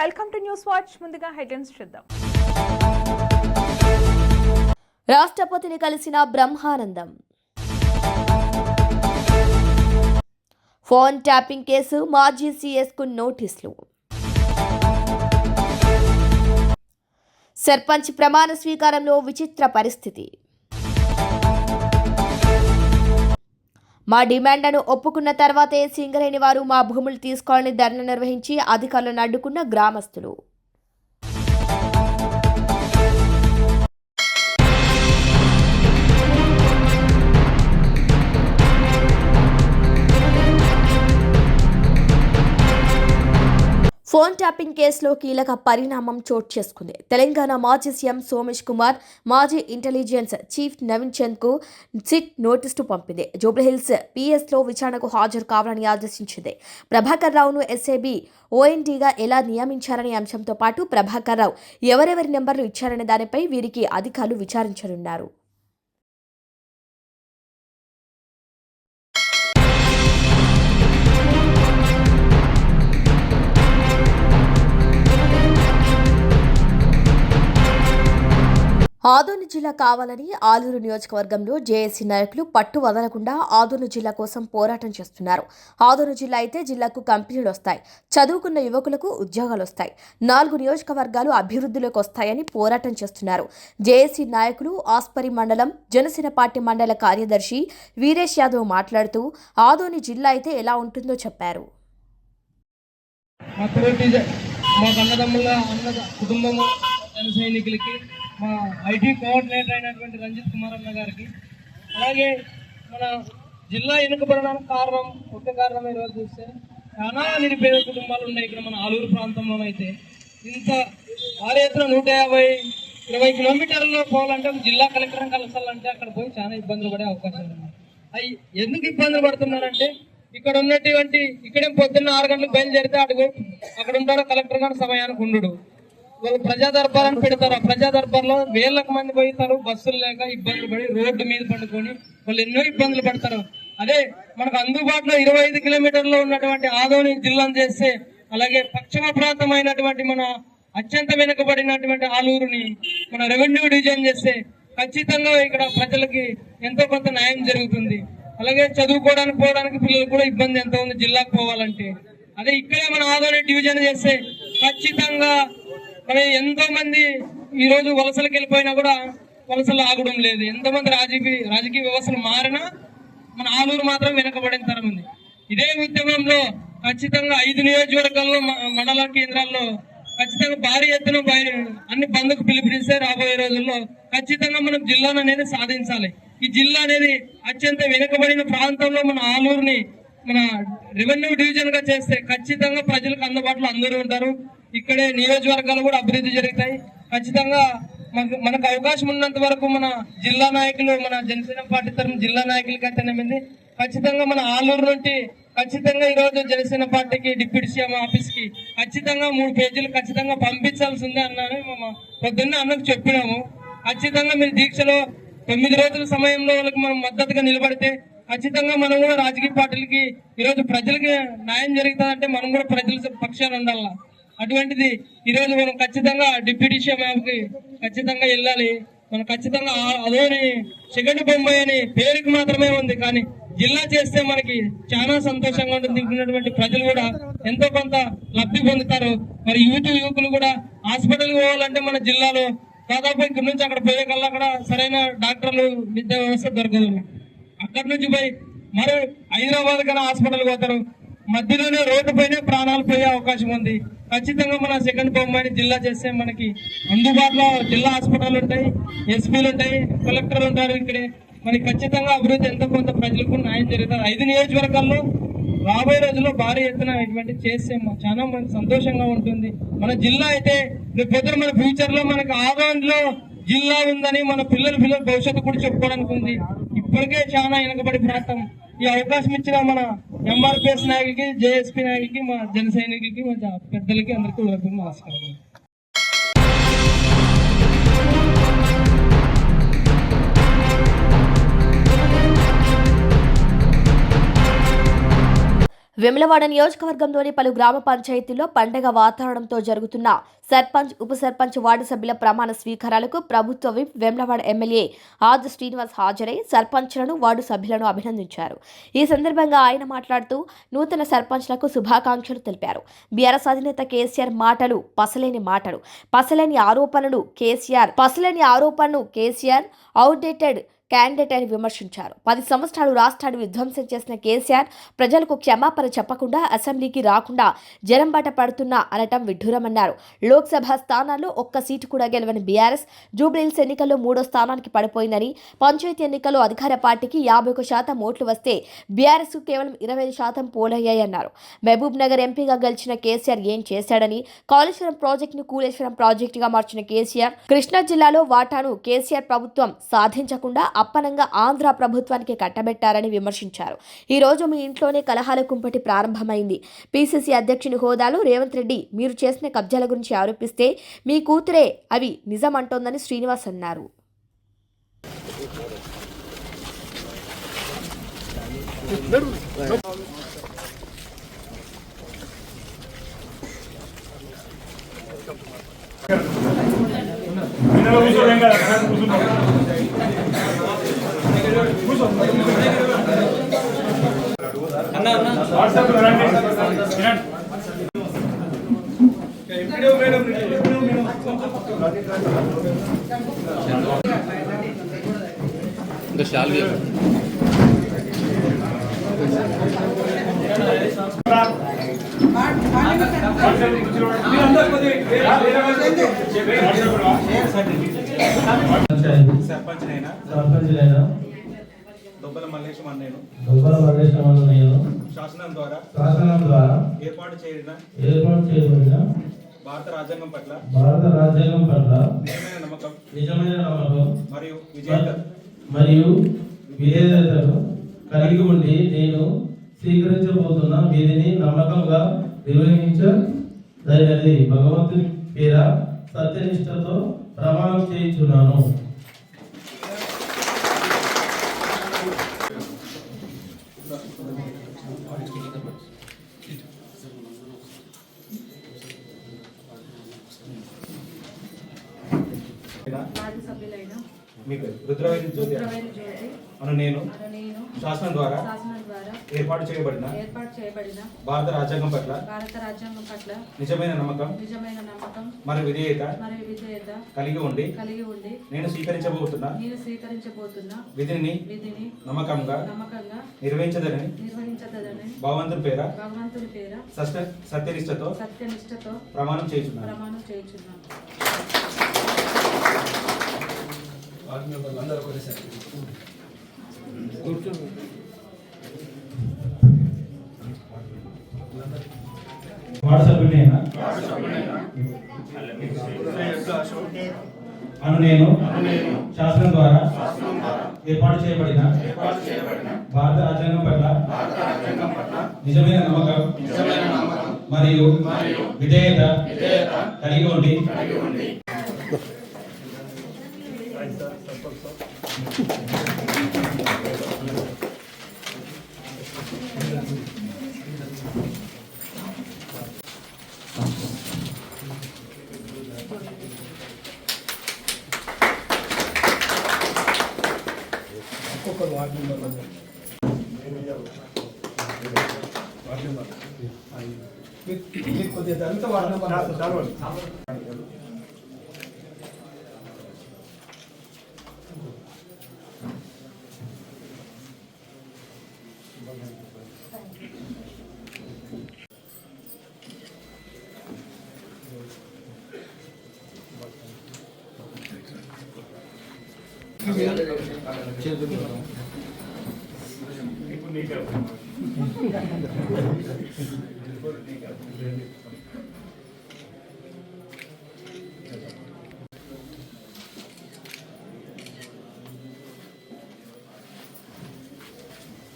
Welcome to news watch. ముందుగా headlines చూద్దాం. రాష్ట్రపతిని కలిసిన బ్రహ్మానందం. ఫోన్ ట్యాపింగ్ కేసు మాజీ సీఎస్కు నోటీసులు. సర్పంచ్ ప్రమాణ స్వీకారంలో విచిత్ర పరిస్థితి. మా డిమాండ్లను ఒప్పుకున్న తర్వాతే సింగరేణి వారు మా భూములు తీసుకోవాలని ధర్నా నిర్వహించి అధికారులను అడ్డుకున్న గ్రామస్తులు. ఫోన్ ట్యాపింగ్ కేసులో కీలక పరిణామం చోటు చేసుకుంది. తెలంగాణ మాజీ సీఎం సోమేష్ కుమార్ మాజీ ఇంటెలిజెన్స్ చీఫ్ నవీన్ చంద్కు సిట్ నోటీసు పంపింది. జూబ్లీహిల్స్ పిఎస్లో విచారణకు హాజరు కావాలని ఆదేశించింది. ప్రభాకర్ రావును ఎస్ఏబీ ఓఎన్డీగా ఎలా నియమించారనే అంశంతో పాటు ప్రభాకర్ రావు ఎవరెవరి నెంబర్లు ఇచ్చారనే దానిపై వీరికి అధికారులు విచారించనున్నారు. ఆదోని జిల్లా కావాలని ఆలూరు నియోజకవర్గంలో జేఏసీ నాయకులు పట్టు వదలకుండా ఆదోని జిల్లా కోసం పోరాటం చేస్తున్నారు. ఆదోని జిల్లా అయితే జిల్లాకు కంపెనీలు వస్తాయి, చదువుకున్న యువకులకు ఉద్యోగాలు వస్తాయి, 4 నియోజకవర్గాలు అభివృద్ధిలోకి వస్తాయని పోరాటం చేస్తున్నారు. జేఏసీ నాయకులు ఆస్పరి మండలం జనసేన పార్టీ మండల కార్యదర్శి వీరేష్ యాదవ్ మాట్లాడుతూ ఆదోని జిల్లా అయితే ఎలా ఉంటుందో చెప్పారు. మా ఐటీ కోఆర్డినేటర్ అయినటువంటి రంజిత్ కుమార్ అన్న గారికి, అలాగే మన జిల్లా వెనుకబడడానికి ఒక్క కారణం ఈరోజు చూస్తే చాలా నిరుపేద కుటుంబాలు ఉన్నాయి. ఇక్కడ మన ఆలూరు ప్రాంతంలోనైతే ఇంత భారీ ఎత్తున 150-20 కిలోమీటర్లలో పోవాలంటే జిల్లా కలెక్టర్ని కలసాలంటే అక్కడ పోయి చాలా ఇబ్బందులు పడే అవకాశాలు ఉన్నాయి. అవి ఎందుకు ఇబ్బందులు పడుతున్నారంటే ఇక్కడ ఉన్నటువంటి ఇక్కడే పొద్దున్న 6 గంటలకు బయలుదేరితే అక్కడ ఉంటాడో కలెక్టర్ గారు సమయానికి ఉండడు. వాళ్ళు ప్రజా దర్బార్ని పెడతారు. ఆ ప్రజా దర్బార్లో వేలకు మంది పోయితారు, బస్సులు లేక ఇబ్బందులు పడి రోడ్డు మీద పడుకొని వాళ్ళు ఎన్నో ఇబ్బందులు పడతారు. అదే మనకు అందుబాటులో 25 కిలోమీటర్లో ఉన్నటువంటి ఆదోని జిల్లాను చేస్తే, అలాగే పశ్చిమ ప్రాంతం అయినటువంటి మన అత్యంత వెనుకబడినటువంటి ఆలూరుని మన రెవెన్యూ డివిజన్ చేస్తే ఖచ్చితంగా ఇక్కడ ప్రజలకి ఎంతో కొంత న్యాయం జరుగుతుంది. అలాగే చదువుకోవడానికి పోవడానికి పిల్లలకు కూడా ఇబ్బంది ఎంత ఉంది జిల్లాకు పోవాలంటే. అదే ఇక్కడే మన ఆదోని డివిజన్ చేస్తే ఖచ్చితంగా మరి ఎంతో మంది ఈ రోజు వలసలకు వెళ్ళిపోయినా కూడా వలసలు ఆగడం లేదు. ఎంతమంది రాజకీయ వ్యవస్థలు మారినా మన ఆలూరు మాత్రం వెనకబడిన తరం ఉంది. ఇదే ఉద్యమంలో ఖచ్చితంగా 5 నియోజకవర్గాల్లో మండల కేంద్రాల్లో ఖచ్చితంగా భారీ ఎత్తున అన్ని బంద్కు పిలుపునిస్తే రాబోయే రోజుల్లో ఖచ్చితంగా మనం జిల్లాను అనేది సాధించాలి. ఈ జిల్లా అనేది అత్యంత వెనుకబడిన ప్రాంతంలో మన ఆలూరుని మన రెవెన్యూ డివిజన్ గా చేస్తే ఖచ్చితంగా ప్రజలకు అందుబాటులో అందరూ ఉంటారు. ఇక్కడే నియోజకవర్గాలు కూడా అభివృద్ధి జరుగుతాయి. ఖచ్చితంగా మనకు అవకాశం ఉన్నంత వరకు మన జిల్లా నాయకులు, మన జనసేన పార్టీ తరఫున జిల్లా నాయకులకి అయితేనేమింది ఖచ్చితంగా మన ఆలూరు నుండి ఖచ్చితంగా ఈరోజు జనసేన పార్టీకి డిప్యూటీ సీఎం ఆఫీస్ కి ఖచ్చితంగా 3 పేజీలు ఖచ్చితంగా పంపించాల్సిందే అన్నాను. పొద్దున్న అన్నకు చెప్పినాము. ఖచ్చితంగా మీరు దీక్షలో 9 రోజుల సమయంలో వాళ్ళకి మనం మద్దతుగా నిలబడితే ఖచ్చితంగా మనం కూడా రాజకీయ పార్టీలకి ఈరోజు ప్రజలకి న్యాయం జరుగుతుందంటే మనం కూడా ప్రజల పక్షాన ఉండాల. అటువంటిది ఈరోజు మనం ఖచ్చితంగా డిప్యూటీ సీఎంకి ఖచ్చితంగా వెళ్ళాలి. మనం ఖచ్చితంగా అదోని సెకండ్ బొంబాయి అని పేరుకి మాత్రమే ఉంది, కానీ జిల్లా చేస్తే మనకి చాలా సంతోషంగా ఉంటుంది. ఉన్నటువంటి ప్రజలు కూడా ఎంతో కొంత లబ్ధి పొందుతారు. మరి యువకులు కూడా హాస్పిటల్కి పోవాలంటే మన జిల్లాలో దాదాపు ఇక్కడ నుంచి అక్కడ పోయే కల్లా అక్కడ సరైన డాక్టర్లు విద్యా వ్యవస్థ దొరకదు. అక్కడి నుంచి పోయి మరి హైదరాబాద్ కన్నా హాస్పిటల్కి పోతారు. మధ్యలోనే రోడ్డు పైనే ప్రాణాలు పోయే అవకాశం ఉంది. ఖచ్చితంగా మన సెకండ్ బొమ్మాయిని జిల్లా చేస్తే మనకి అందుబాటులో జిల్లా హాస్పిటల్ ఉంటాయి, ఎస్పీలు ఉంటాయి, కలెక్టర్లు ఉంటారు. ఇక్కడే మనకి ఖచ్చితంగా అభివృద్ధి ఎంతో కొంత ప్రజలకు న్యాయం జరుగుతుంది. 5 నియోజకవర్గాల్లో రాబోయే రోజుల్లో భారీ ఎత్తున ఇటువంటి చేస్తే చాలా మనకు సంతోషంగా ఉంటుంది. మన జిల్లా అయితే రేపు మన ఫ్యూచర్ లో మనకు ఆదోనిలో జిల్లా ఉందని మన పిల్లల భవిష్యత్తు కూడా చెప్పుకోవడానికి ఉంది. ఇప్పటికే చాలా వెనకబడి ప్రాంతం. ఈ అవకాశం ఇచ్చిన మన ఎంఆర్పిఎస్ నాయకులకి, జేఎస్పీ నాయకులకి, మా జన సైనికులకి, మా పెద్దలకి అందరికీ నమస్కారం. వేములవాడ నియోజకవర్గంలోని పలు గ్రామ పంచాయతీల్లో పండగ వాతావరణంతో జరుగుతున్న సర్పంచ్ ఉప సర్పంచ్ వార్డు సభ్యుల ప్రమాణ స్వీకారాలకు ప్రభుత్వ విప్ వేములవాడ ఎమ్మెల్యే ఆది శ్రీనివాస్ హాజరై సర్పంచ్లను వార్డు సభ్యులను అభినందించారు. ఈ సందర్భంగా ఆయన మాట్లాడుతూ నూతన సర్పంచ్లకు శుభాకాంక్షలు తెలిపారు. బీఆర్ఎస్ అధినేత కేసీఆర్ మాటలు పసలేని ఆరోపణలు కేసీఆర్ అవుట్డేటెడ్ క్యాండిడేట్ అని విమర్శించారు. 10 సంవత్సరాలు రాష్ట్రాన్ని విధ్వంసం చేసిన కేసీఆర్ ప్రజలకు క్షమాపణ చెప్పకుండా అసెంబ్లీకి రాకుండా జనంబాట పడుతున్న అనటం విడ్డూరమన్నారు. లోక్సభ స్థానాల్లో ఒక్క సీటు కూడా గెలవని బీఆర్ఎస్ జూబ్లీహిల్స్ ఎన్నికల్లో 3వ స్థానానికి పడిపోయిందని, పంచాయతీ ఎన్నికల్లో అధికార పార్టీకి 51% ఓట్లు వస్తే బీఆర్ఎస్ కేవలం 25% పోలయ్యాయన్నారు. మహబూబ్ నగర్ ఎంపీగా గెలిచిన కేసీఆర్ ఏం చేశాడని, కాళేశ్వరం ప్రాజెక్టును కూలేశ్వరం ప్రాజెక్టుగా మార్చిన కేసీఆర్, కృష్ణా జిల్లాలో వాటాను కేసీఆర్ ప్రభుత్వం సాధించకుండా అప్పనంగా ఆంధ్ర ప్రభుత్వానికి కట్టబెట్టారని విమర్శించారు. ఈ రోజు మీ ఇంట్లోనే కలహాల కుంపటి ప్రారంభమైంది. పీసీసీ అధ్యక్షుని హోదాలో రేవంత్ రెడ్డి మీరు చేసిన కబ్జాల గురించి ఆరోపిస్తే మీ కూతురే అవి నిజమంటోందని శ్రీనివాస్ అన్నారు. సర్పంచ్నైనా దొబ్బల మల్లేశం అన్నేను శాసనం ద్వారా ఏర్పాటు చేయబడిన భారత రాజ్యాంగం పట్ల నిజమైన నమ్మకం మరియు విధేయతను కలిగి ఉండి నేను స్వీకరించబోతున్న విధిని నమ్మకంగా నిర్వహించదగినది భగవంతుని పేర సత్యనిష్టతో ప్రమాణం చేయించున్నాను. రుద్రవేణి జ్యోతి అను నేను శాసనం ద్వారా ఏర్పాటు చేయబడిన భారత రాజ్యాంగం పట్ల నిజమైన నమ్మకం మరియు విధేయత కలిగి ఉండి నేను స్వీకరించబోతున్న విధిని నమ్మకంగా నిర్వహించదని భగవంతుని పేర సత్యనిష్టతో ప్రమాణం చేయుచున్నాను. వార్డు సభ్యుడైనా అను నేను శాసనం ద్వారా ఏర్పాటు చేయబడిన భారత రాజ్యాంగం పట్ల నిజమైన నమ్మకం మరియు విధేయత కలిగి ఉండి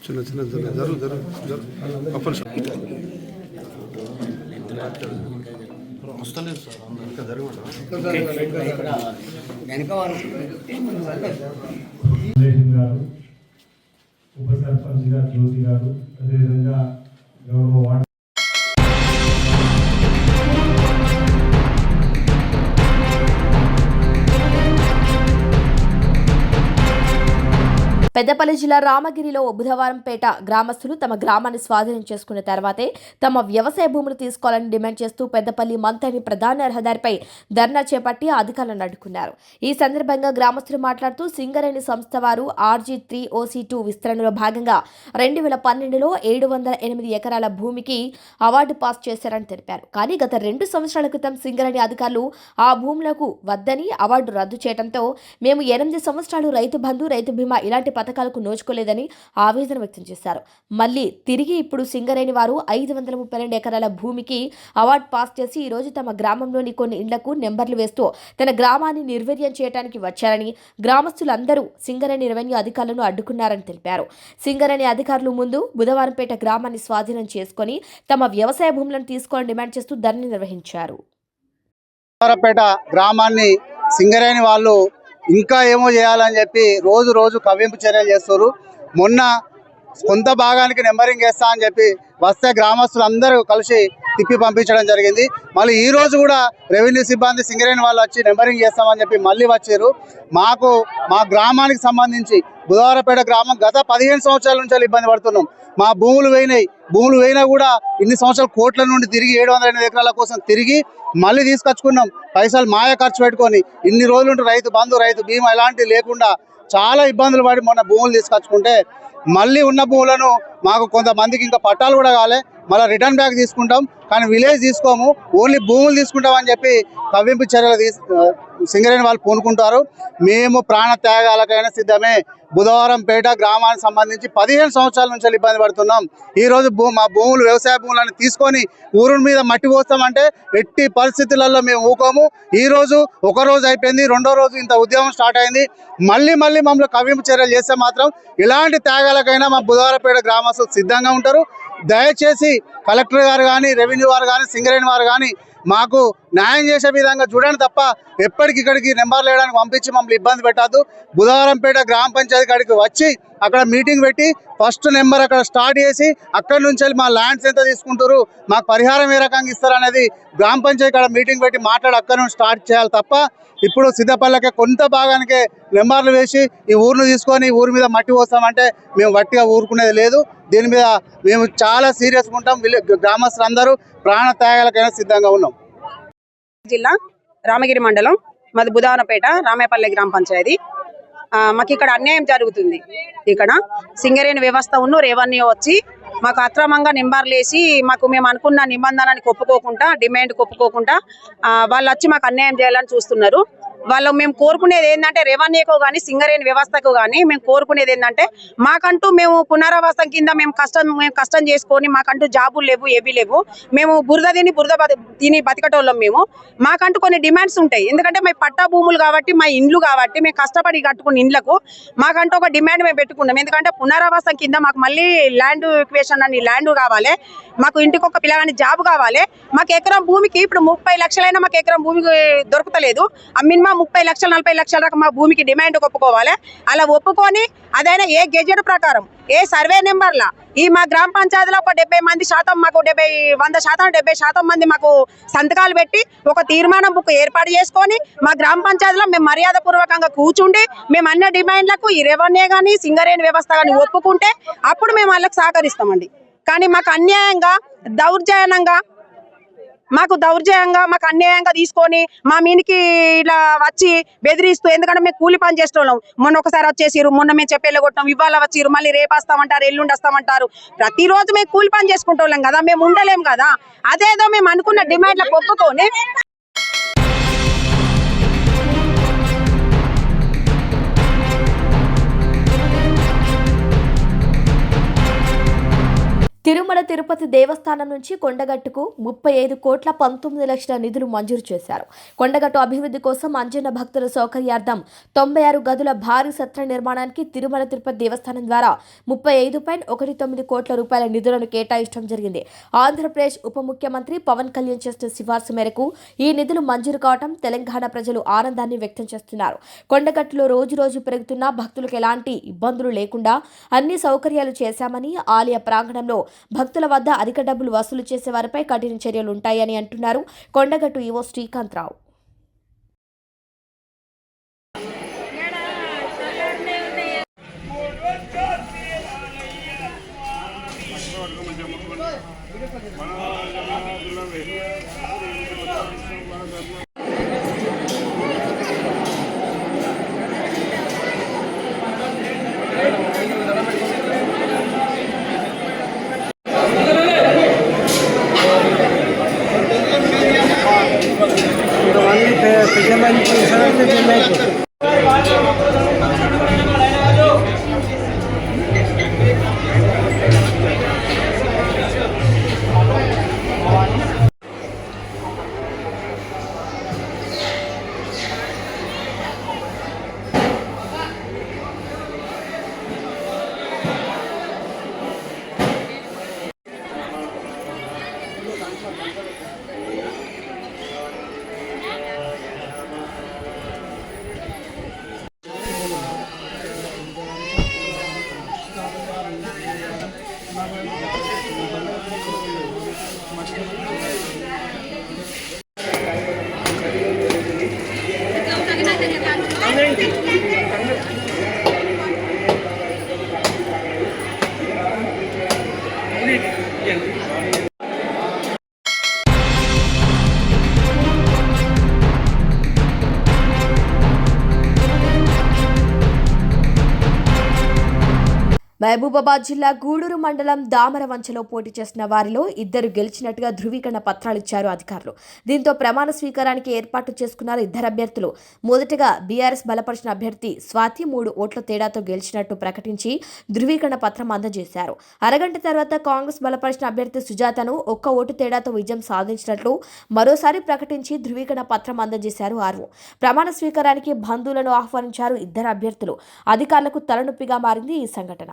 చిన్న చిన్న జరు అప్పలు వస్తలేదు సార్ ఇంకా గారు ఉప సర్పంచ్ గారు జ్యోతి గారు అదేవిధంగా పెద్దపల్లి జిల్లా రామగిరిలో బుధవారంపేట గ్రామస్తులు తమ గ్రామాన్ని స్వాధీనం చేసుకున్న తర్వాతే తమ వ్యవసాయ భూములు తీసుకోవాలని డిమాండ్ చేస్తూ పెద్దపల్లి మంతని ప్రధాన రహదారిపై ధర్నా చేపట్టి అధికారులను అడ్డుకున్నారు. ఈ సందర్భంగా గ్రామస్తులు మాట్లాడుతూ సింగరేణి సంస్థ వారు RG3OC2 విస్తరణలో భాగంగా 2012లో 708 ఎకరాల భూమికి అవార్డు పాస్ చేశారని తెలిపారు. కానీ గత 2 సంవత్సరాల క్రితం సింగరేణి అధికారులు ఆ భూములకు వద్దని అవార్డు రద్దు చేయడంతో మేము 8 సంవత్సరాలు రైతు బంధు, రైతు బీమా ఇలాంటి పథకాలకు నోచుకోలేదని ఆవేదన వ్యక్తం చేశారు. మళ్ళీ తిరిగి ఇప్పుడు సింగరేణి వారు 532 ఎకరాల భూమికి అవార్డు పాస్ చేసి ఈ రోజు తమ గ్రామంలోని కొన్ని ఇండ్లకు నెంబర్లు వేస్తూ తన గ్రామాన్ని నిర్వీర్యం చేయడానికి వచ్చారని, గ్రామస్తులందరూ సింగరేణి రెవెన్యూ అధికారులను అడ్డుకున్నారని తెలిపారు. సింగరేణి అధికారులు ముందు బుధవారంపేట గ్రామాన్ని స్వాధీనం చేసుకుని తమ వ్యవసాయ భూములను తీసుకోవాలని డిమాండ్ చేస్తూ ధర్నా నిర్వహించారు. బుధవారంపేట గ్రామాన్ని సింగరేణి వాళ్ళు ఇంకా ఏమో చేయాలని చెప్పి రోజు రోజు కవ్వింపు చర్యలు చేస్తారు. మొన్న కొంత భాగానికి నెంబరింగ్ వేస్తా అని చెప్పి వస్తే గ్రామస్తులు అందరూ కలిసి తిప్పి పంపించడం జరిగింది. మళ్ళీ ఈ రోజు కూడా రెవెన్యూ సిబ్బంది సింగరేణి వాళ్ళు వచ్చి నెంబరింగ్ చేస్తామని చెప్పి మళ్ళీ వచ్చారు. మా గ్రామానికి సంబంధించి బుధవారపేట గ్రామం గత 15 సంవత్సరాల నుంచి ఇబ్బంది పడుతున్నాం. మా భూములు పోయినా కూడా ఇన్ని సంవత్సరాలు కోట్ల నుండి తిరిగి 708 ఎకరాల కోసం తిరిగి మళ్ళీ తీసుకొచ్చుకున్నాం. పైసలు మాయ ఖర్చు పెట్టుకొని ఇన్ని రోజులు రైతు బంధు, రైతు బీమా ఇలాంటివి లేకుండా చాలా ఇబ్బందులు పడి మొన్న భూములు తీసుకొచ్చుకుంటే మళ్ళీ ఉన్న భూములను మాకు కొంతమందికి ఇంకా పట్టాలు కూడా కాలే, మళ్ళీ రిటర్న్ బ్యాక్ తీసుకుంటాం కానీ విలేజ్ తీసుకోము, ఓన్లీ భూములు తీసుకుంటామని చెప్పి కవ్వింపు చర్యలు సింగరేణి వాళ్ళు పూనుకుంటారు. మేము ప్రాణ త్యాగాలకైనా సిద్ధమే. బుధవారంపేట గ్రామానికి సంబంధించి 15 సంవత్సరాల నుంచి ఇబ్బంది పడుతున్నాం. ఈరోజు మా భూములు, వ్యవసాయ భూములను తీసుకొని ఊరు మీద మట్టి పోస్తామంటే ఎట్టి పరిస్థితులలో మేము ఊకోము. ఈరోజు ఒక రోజు అయిపోయింది, రెండో రోజు ఇంత ఉద్యమం స్టార్ట్ అయింది. మళ్ళీ మమ్మల్ని కవ్వింపు చర్యలు చేస్తే మాత్రం ఇలాంటి త్యాగాలకైనా మా బుధవారంపేట గ్రామస్తులు సిద్ధంగా ఉంటారు. దయచేసి కలెక్టర్ గారు కానీ, రెవెన్యూ వారు కానీ, సింగరేణి వారు కానీ మాకు న్యాయం చేసే విధంగా చూడండి తప్ప ఎప్పటికిక్కడికి నెంబర్లు వేయడానికి పంపించి మమ్మల్ని ఇబ్బంది పెట్టద్దు. బుధవారంపేట గ్రామ పంచాయతీ కాడికి వచ్చి అక్కడ మీటింగ్ పెట్టి ఫస్ట్ నెంబర్ అక్కడ స్టార్ట్ చేసి అక్కడి నుంచి మా ల్యాండ్స్ ఎంత తీసుకుంటారు, మాకు పరిహారం ఏ రకంగా ఇస్తారు అనేది గ్రామ పంచాయతీ కాడ మీటింగ్ పెట్టి మాట్లాడి అక్కడి నుంచి స్టార్ట్ చేయాలి తప్ప ఇప్పుడు సిద్ధపల్లకే కొంత భాగానికే నెంబర్లు వేసి ఈ ఊరిని తీసుకొని ఊరి మీద మట్టి పోస్తామంటే మేము వట్టిగా ఊరుకునేది లేదు. దీని మీద మేము చాలా సీరియస్గా ఉంటాం. గ్రామస్తులందరూ ప్రాణ త్యాగాలకైనా సిద్ధంగా ఉన్నాం. జిల్లా రామగిరి మండలం మాది బుధవారంపేట రామేపల్లి గ్రామ పంచాయతీ. మాకు ఇక్కడ అన్యాయం జరుగుతుంది. ఇక్కడ సింగరేణి వ్యవస్థ రెవెన్యూ వచ్చి మాకు అక్రమంగా నెంబర్లు వేసి మేము అనుకున్న నిబంధనని ఒప్పుకోకుండా, డిమాండ్ ఒప్పుకోకుండా వాళ్ళు వచ్చి మాకు అన్యాయం చేయాలని చూస్తున్నారు. మేము కోరుకునేది ఏంటంటే రెవెన్యూకు కానీ, సింగరేణి వ్యవస్థకు కానీ మేము కోరుకునేది ఏంటంటే మాకంటూ మేము పునరావాసం కింద మేము కష్టం చేసుకొని మాకంటూ జాబులు లేవు, ఏవి లేవు. మేము బురద తిని బతికటోళ్ళం. మాకంటూ కొన్ని డిమాండ్స్ ఉంటాయి. ఎందుకంటే మా పట్టా భూములు కాబట్టి, మా ఇండ్లు కాబట్టి, మేము కష్టపడి కట్టుకున్న ఇండ్లకు మాకంటూ ఒక డిమాండ్ మేము పెట్టుకున్నాం. ఎందుకంటే పునరావాసం కింద మాకు మళ్ళీ ల్యాండ్ ఈక్వేషన్ అని ల్యాండ్ కావాలి, మాకు ఇంటికి ఒక పిల్లగాని జాబ్ కావాలి. మాకు ఎకరం భూమికి ఇప్పుడు 30 లక్షలైనా మాకు ఎకరం భూమికి దొరుకుతలేదు. మినిమం 30 లక్షలు 40 లక్షల దాకా మా భూమికి డిమాండ్ ఒప్పుకోవాలి. అలా ఒప్పుకొని అదైనా ఏ గెజెట్ ప్రకారం, ఏ సర్వే నెంబర్ల ఈ మా గ్రామ పంచాయతీలో ఒక 70% మాకు 70% మంది మాకు సంతకాలు పెట్టి ఒక తీర్మానం బుక్ ఏర్పాటు చేసుకొని మా గ్రామ పంచాయతీలో మేము మర్యాద పూర్వకంగా కూర్చుండి మేము అన్న డిమాండ్లకు ఈ రెవెన్యూ కానీ, సింగరేణి వ్యవస్థ కానీ ఒప్పుకుంటే అప్పుడు మేము వాళ్ళకి సహకరిస్తామండి. కానీ మాకు అన్యాయంగా, దౌర్జన్యంగా మాకు అన్యాయంగా తీసుకొని మా మీనికి ఇలా వచ్చి బెదిరిస్తూ, ఎందుకంటే మేము కూలి పని చేస్తున్నాం. మొన్న ఒకసారి వచ్చేసిరు, మొన్న మేము చెప్పేళ్ళు కొట్టాం, ఇవాళ వచ్చిరు, మళ్ళీ రేపు వస్తామంటారు, ఎల్లుండి వస్తామంటారు. ప్రతిరోజు మేము కూలి పని చేసుకుంటాం కదా, మేము ఉండలేం కదా. అదేదో మేము అనుకున్న డిమాండ్లకు ఒప్పుకొని తిరుమల తిరుపతి దేవస్థానం నుంచి కొండగట్టుకు 35,19,00,000 నిధులు మంజూరు చేశారు. కొండగట్టు అభివృద్ధి కోసం అంజన్న భక్తుల సౌకర్యార్థం 96 గదుల భారీ సత్ర నిర్మాణానికి తిరుమల తిరుపతి దేవస్థానం ద్వారా 35.19 కోట్ల రూపాయల నిధులను కేటాయించడం జరిగింది. ఆంధ్రప్రదేశ్ ఉప ముఖ్యమంత్రి పవన్ కళ్యాణ్ చేసిన సిఫార్సు మేరకు ఈ నిధులు మంజూరు కావడం తెలంగాణ ప్రజలు ఆనందాన్ని వ్యక్తం చేస్తున్నారు. కొండగట్టులో రోజు పెరుగుతున్న భక్తులకు ఎలాంటి ఇబ్బందులు లేకుండా అన్ని సౌకర్యాలు చేశామని, ఆలయ ప్రాంగణంలో భక్తుల భక్తుల వద్ద అధిక డబ్బులు వసూలు చేసే వారిపై కఠిన చర్యలు ఉంటాయని అంటున్నారు కొండగట్టు ఈవో శ్రీకాంతరావు. మహబూబాబాద్ జిల్లా గూడూరు మండలం దామరవంచలో పోటీ చేసిన వారిలో ఇద్దరు గెలిచినట్టుగా ధృవీకరణ పత్రాలు ఇచ్చారు అధికారులు. దీంతో ప్రమాణ స్వీకారానికి ఏర్పాటు చేసుకున్నారు ఇద్దరు అభ్యర్థులు. మొదటగా బీఆర్ఎస్ బలపరిచిన అభ్యర్థి స్వాతి 3 ఓట్ల తేడాతో గెలిచినట్టు ప్రకటించి ధృవీకరణ పత్రం అందజేశారు. అరగంట తర్వాత కాంగ్రెస్ బలపరిచిన అభ్యర్థి సుజాతను 1 ఓటు తేడాతో విజయం సాధించినట్లు మరోసారి ప్రకటించి ధృవీకరణ పత్రం అందజేశారు. ప్రమాణ స్వీకారానికి బంధువులను ఆహ్వానించారు ఇద్దరు అభ్యర్థులు. అధికారులకు తలనొప్పిగా మారింది ఈ సంఘటన.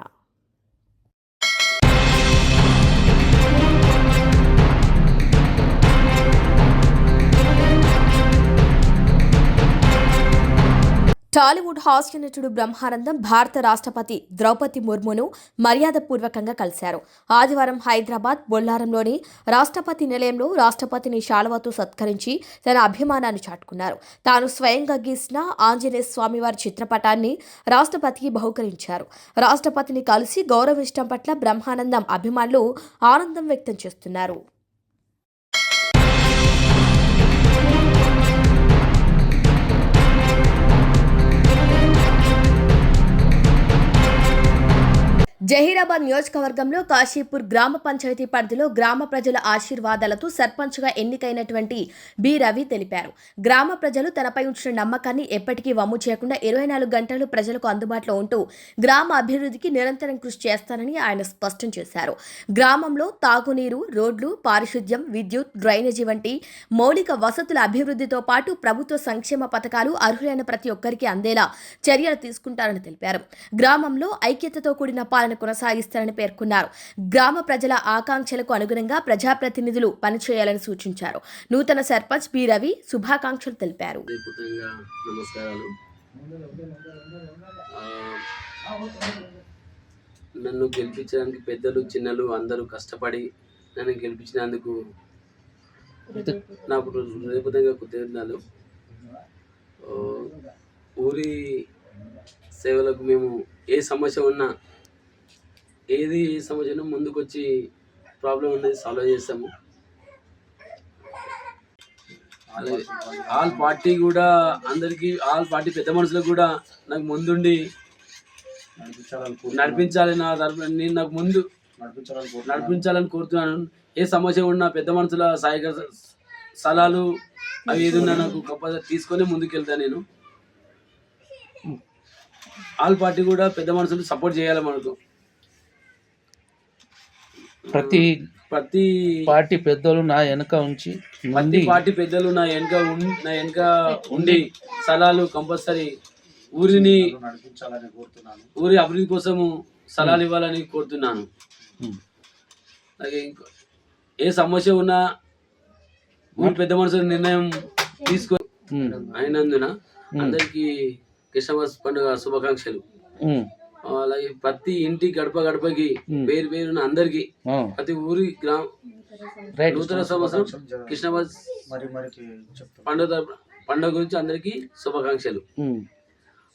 టాలీవుడ్ హాస్య నటుడు బ్రహ్మానందం భారత రాష్ట్రపతి ద్రౌపది ముర్మును మర్యాదపూర్వకంగా కలిశారు. ఆదివారం హైదరాబాద్ బొల్లారంలోని రాష్ట్రపతి నిలయంలో రాష్ట్రపతిని శాలువాతో సత్కరించి తన అభిమానాన్ని చాటుకున్నారు. తాను స్వయంగా గీసిన ఆంజనేయ స్వామివారి చిత్రపటాన్ని రాష్ట్రపతికి బహుకరించారు. రాష్ట్రపతిని కలిసి గౌరవించడం పట్ల బ్రహ్మానందం అభిమానులు ఆనందం వ్యక్తం చేస్తున్నారు. జహీరాబాద్ నియోజకవర్గంలో కాశీపూర్ గ్రామ పంచాయతీ పరిధిలో గ్రామ ప్రజల ఆశీర్వాదాలతో సర్పంచ్గా ఎన్నికైనటువంటి బి రవి తెలిపారు. గ్రామ ప్రజలు తనపై ఉంచిన నమ్మకాన్ని ఎప్పటికీ వమ్ము చేయకుండా 24 గంటలు ప్రజలకు అందుబాటులో ఉంటూ గ్రామ అభివృద్ధికి నిరంతరం కృషి చేస్తానని ఆయన స్పష్టం చేశారు. గ్రామంలో తాగునీరు, రోడ్లు, పారిశుద్ధ్యం, విద్యుత్, డ్రైనేజీ వంటి మౌలిక వసతుల అభివృద్ధితో పాటు ప్రభుత్వ సంక్షేమ పథకాలు అర్హులైన ప్రతి ఒక్కరికి అందేలా చర్యలు తీసుకుంటారని తెలిపారు. గ్రామంలో ఐక్యతతో కూడిన పాలన కొనసాగిస్తారని పేర్కొన్నారు. గ్రామ ప్రజల ఆకాంక్షలకు అనుగుణంగా ప్రజాప్రతినిధులు పనిచేయాలని సూచించారు. నూతన సర్పంచ్ బి రవి శుభాకాంక్షలు తెలిపారు. నమస్కారాలు. నన్ను గెలిపించడానికి పెద్దలు చిన్నలు అందరూ కష్టపడి నన్ను గెలిపించినందుకు నాకు హృదయపూర్వకంగా కృతజ్ఞతలు. ఊరి సేవలకు మేము ఏ సమస్య ఉన్నా ఏ సమస్యను ముందుకొచ్చి ప్రాబ్లం అనేది సాల్వ్ చేస్తాము. అలాగే ఆల్ పార్టీ కూడా అందరికీ ఆల్ పార్టీ పెద్ద మనుషులకు కూడా నాకు ముందుండి నడిపించాలి. నా తరపున నేను నాకు ముందు నడిపించాలని కోరుతున్నాను. ఏ సమస్య ఉన్నా పెద్ద మనుషుల సలహాలు అవి ఏది ఉన్నా నాకు కంపల్సరీ తీసుకొని ముందుకెళ్తాను. నేను ఆల్ పార్టీ కూడా పెద్ద మనుషులు సపోర్ట్ చేయాలి మనకు. ప్రతి పార్టీ పెద్దలు నా వెనక ఉంచి పార్టీ పెద్దలు నా వెనక ఉండి సలహాలు కంపల్సరీ ఊరిని ఊరి అభివృద్ధి కోసము సలహాలు ఇవ్వాలని కోరుతున్నాను. అలాగే ఏ సమస్య ఉన్నా ఊరి పెద్ద మనుషుల నిర్ణయం తీసుకొని అయినందున అందరికీ క్రిస్మస్ పండుగ శుభాకాంక్షలు. అలాగే ప్రతి ఇంటి గడప గడపకి పేరు పేరున అందరికి ప్రతి ఊరి నూతన సంవత్సరం క్రిస్మస్ పండుగ గురించి అందరికి శుభాకాంక్షలు.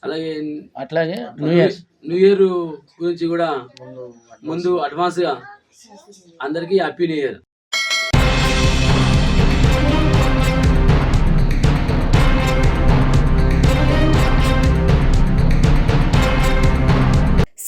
అలాగే న్యూ ఇయర్ గురించి కూడా ముందు అడ్వాన్స్ గా అందరికి హ్యాపీ న్యూ ఇయర్.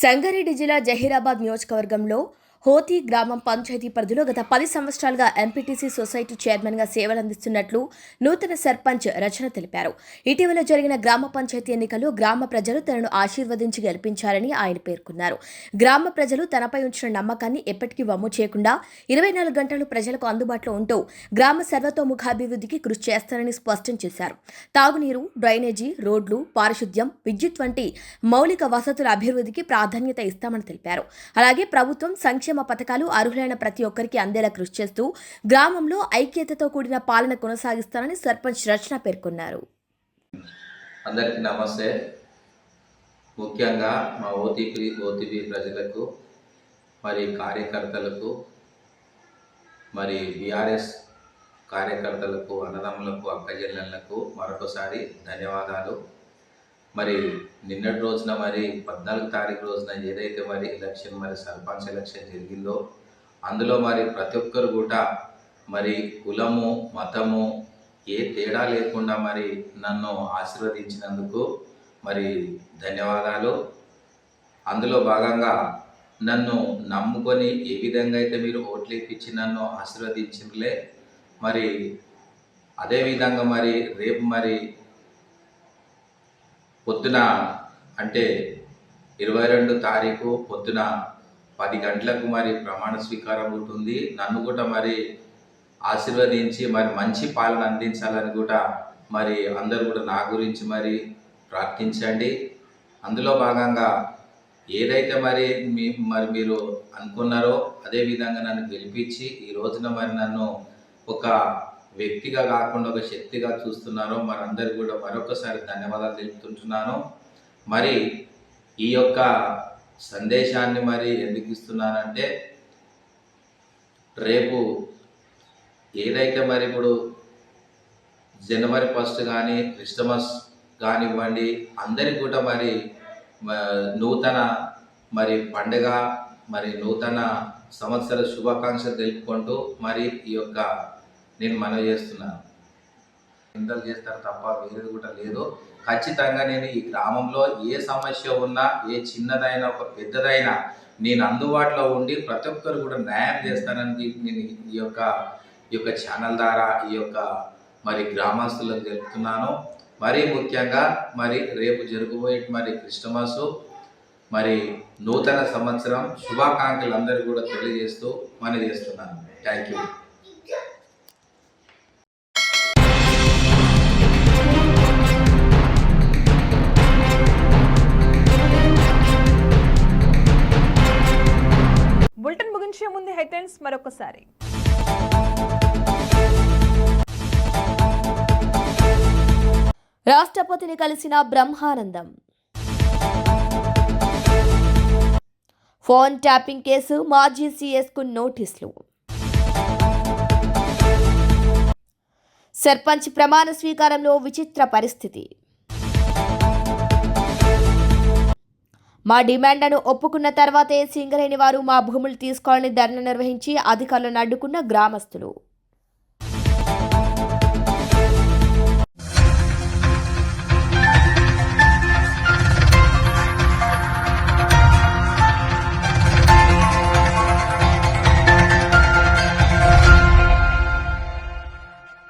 సంగారెడ్డి జిల్లా జహీరాబాద్ నియోజకవర్గంలో హోతీ గ్రామం పంచాయతీ పరిధిలో గత 10 సంవత్సరాలుగా ఎంపీటీసీ సొసైటీ చైర్మన్గా సేవలందిస్తున్నట్లు నూతన సర్పంచ్ రచన తెలిపారు. ఇటీవల జరిగిన గ్రామ పంచాయతీ ఎన్నికల్లో గ్రామ ప్రజలు తనను ఆశీర్వదించి గెలిపించారని ఆయన పేర్కొన్నారు. గ్రామ ప్రజలు తనపై ఉంచిన నమ్మకాన్ని ఎప్పటికీ వమ్ము చేయకుండా 24 గంటలు ప్రజలకు అందుబాటులో ఉంటూ గ్రామ సర్వతోముఖాభివృద్ధికి కృషి చేస్తారని స్పష్టం చేశారు. తాగునీరు, డ్రైనేజీ, రోడ్లు, పారిశుద్ధ్యం, విద్యుత్ వంటి మౌలిక వసతుల అభివృద్ధికి ప్రాధాన్యత ఇస్తామని తెలిపారు. అలాగే ప్రభుత్వం సంక్షేమ పథకాలు అర్హులైన ప్రతి ఒక్కరికి అందేలా కృషి చేస్తూ గ్రామంలో ఐక్యతతో కూడిన పాలన కొనసాగిస్తారని సర్పంచ్ రచన పేర్కొన్నారు. అందరికీ నమస్తే. ముఖ్యంగా మా ఓటీపీ ప్రజలకు మరి కార్యకర్తలకు మరి బీఆర్ఎస్ కార్యకర్తలకు అన్నదమ్ములకు అక్కజెల్లెళ్లకు మరొకసారి ధన్యవాదాలు. మరి నిన్నటి రోజున మరి 14 తారీఖు రోజున ఏదైతే మరి ఎలక్షన్ మరి సర్పంచ్ ఎలక్షన్ జరిగిందో అందులో మరి ప్రతి ఒక్కరు కూడా మరి కులము మతము ఏ తేడా లేకుండా మరి నన్ను ఆశీర్వదించినందుకు మరి ధన్యవాదాలు. అందులో భాగంగా నన్ను నమ్ముకొని ఏ విధంగా అయితే మీరు ఓట్లు ఇప్పించి నన్ను ఆశీర్వదించినలే మరి అదేవిధంగా మరి రేపు మరి పొద్దున అంటే 22 తారీఖు పొద్దున 10 గంటలకు మరి ప్రమాణ స్వీకారం ఉంటుంది. నన్ను కూడా మరి ఆశీర్వదించి మరి మంచి పాలన అందించాలని కూడా మరి అందరూ కూడా నా గురించి మరి ప్రార్థించండి. అందులో భాగంగా ఏదైతే మరి మీరు అనుకున్నారో అదే విధంగా నన్ను గెలిపించి ఈ రోజున మరి నన్ను ఒక వ్యక్తిగా కాకుండా ఒక శక్తిగా చూస్తున్నారో మరి అందరు కూడా మరొకసారి ధన్యవాదాలు తెలుపుతుంటున్నాను. మరి ఈ యొక్క సందేశాన్ని మరి ఎందుకు ఇస్తున్నానంటే రేపు ఏదైతే మరి ఇప్పుడు జనవరి 1 కానీ క్రిస్టమస్ కానివ్వండి అందరికి కూడా మరి నూతన మరి పండుగ మరి నూతన సంవత్సర శుభాకాంక్షలు తెలుపుకుంటూ మరి ఈ యొక్క నేను మనవి చేస్తున్నాను. నిందలు చేస్తారు తప్ప వేరేది కూడా లేదు. ఖచ్చితంగా నేను ఈ గ్రామంలో ఏ సమస్య ఉన్నా ఏ చిన్నదైనా ఒక పెద్దదైనా నేను అందుబాటులో ఉండి ప్రతి ఒక్కరు కూడా న్యాయం చేస్తానని నేను ఈ యొక్క ఛానల్ ద్వారా ఈ యొక్క మరి గ్రామస్తులకు తెలుపుతున్నాను. మరీ ముఖ్యంగా మరి రేపు జరగబోయే మరి క్రిస్టమస్ మరి నూతన సంవత్సరం శుభాకాంక్షలు అందరూ కూడా తెలియజేస్తూ మనవి చేస్తున్నాను. Thank you. బులెటిన్ ముగించే ముందు హెడ్లైన్స్ మరొకసారి. రాష్ట్రపతిని కలిసిన బ్రహ్మానందం. ఫోన్ ట్యాపింగ్ కేసు మాజీ సీఎస్కు నోటీసులు. సర్పంచ్ ప్రమాణ స్వీకారంలో విచిత్ర పరిస్థితి. మా డిమాండ్లను ఒప్పుకున్న తర్వాతే సింగరేణి వారు మా భూములు తీసుకోవాలని ధర్నా నిర్వహించి అధికారులను అడ్డుకున్న గ్రామస్తులు.